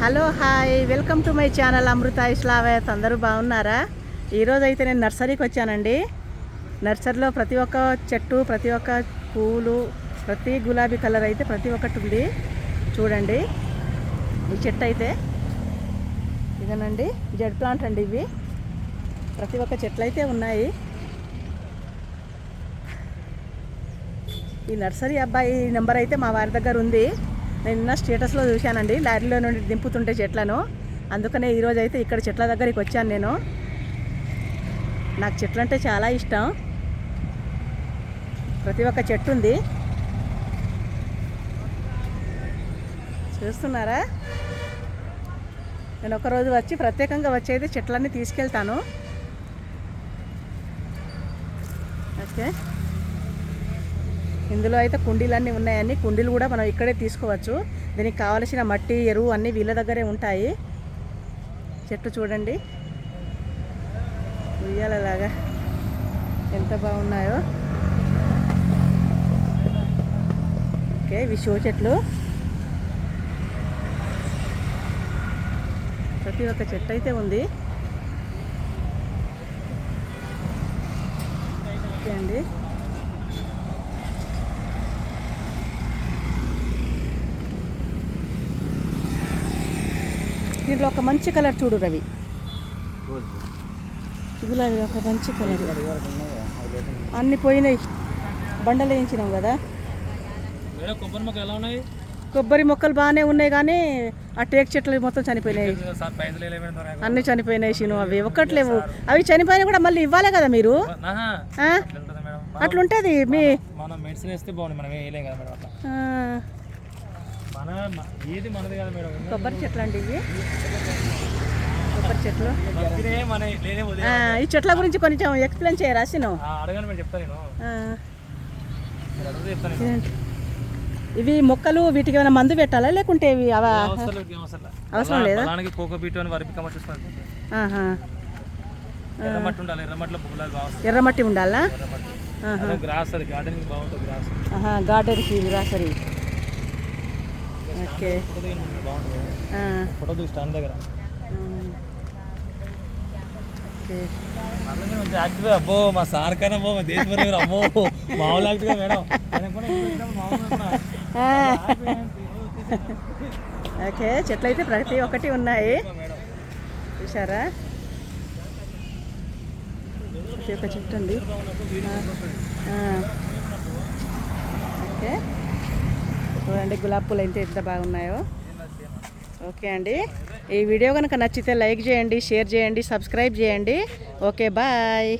Hello hi welcome to my channel Amrutha Islavath. అందరూ బాగున్నారా? ఈరోజు అయితే నేను నర్సరీకి వచ్చానండి. నర్సరీలో ప్రతి ఒక్క చెట్టు, ప్రతి ఒక్క పూలు, ప్రతి గులాబీ కలర్ అయితే ప్రతి ఒక్కటి ఉంది. చూడండి, ఈ చెట్టు అయితే ఇదేనండి, జెడ్ ప్లాంట్ అండి. ఇవి ప్రతి ఒక్క చెట్లు అయితే ఉన్నాయి. ఈ నర్సరీ అబ్బాయి నెంబర్ అయితే మా వారి దగ్గర ఉంది. నేను నిన్న స్టేటస్లో చూశానండి, లారీలో నుండి దింపుతుంటే చెట్లను. అందుకనే ఈరోజు అయితే ఇక్కడ చెట్ల దగ్గరికి వచ్చాను. నేను నాకు చెట్లు అంటే చాలా ఇష్టం. ప్రతి ఒక్క చెట్టు ఉంది, చూస్తున్నారా? నేను ఒకరోజు వచ్చి ప్రత్యేకంగా వచ్చి అయితే చెట్లన్నీ తీసుకెళ్తాను. ఓకే, ఇందులో అయితే కుండీలన్నీ ఉన్నాయని, కుండీలు కూడా మనం ఇక్కడే తీసుకోవచ్చు. దీనికి కావలసిన మట్టి, ఎరువు అన్నీ వీళ్ళ దగ్గరే ఉంటాయి. చెట్టు చూడండి, ఉయ్యాలలాగా ఎంత బాగున్నాయో. ఓకే, ఇవి షో చెట్లు. ప్రతి ఒక్క చెట్టు అయితే ఉంది. ఓకే అండి, దీంట్లో ఒక మంచి కలర్ చూడు రవి, గులాబీ ఒక మంచి కలర్. అన్ని పోయినాయి, బండలు వేయించినాం కదా. కొబ్బరి మొక్కలు బాగానే ఉన్నాయి, కానీ ఆ టేక్ చెట్లు మొత్తం చనిపోయినాయి. అన్ని చనిపోయినాయి శీను, అవి ఒక్కట్లేవు. అవి చనిపోయినా కూడా మళ్ళీ ఇవ్వాలి కదా మీరు. అట్లుంటుంది మీ కొబ్బరి చెట్లు అండి ఇవి. కొబ్బరి చెట్లు. ఈ చెట్ల గురించి కొంచెం ఎక్స్ప్లెయిన్ చేయరా శీను? ఇవి మొక్కలు, వీటికి ఏమైనా మందు పెట్టాలా లేకుంటే ఇవి అవసరం లేదా? ఎర్రమట్టి ఉండాలా? గార్డెన్కి గ్రాసరీ. ఓకే, అబ్బో మా సార్ కన్నా మా దేశం అమ్మో మామూలు మేడం. ఓకే, చెట్లు అయితే ప్రతి ఒక్కటి ఉన్నాయి, చూసారా? ప్రతి ఒక్క చెట్టు ఉంది. ఓకే, చూడండి గులాబీ పూలు అయితే ఎంత బాగున్నాయో. ఓకే అండి, ఈ వీడియో కనుక నచ్చితే లైక్ చేయండి, షేర్ చేయండి, సబ్స్క్రైబ్ చేయండి. Okay, bye.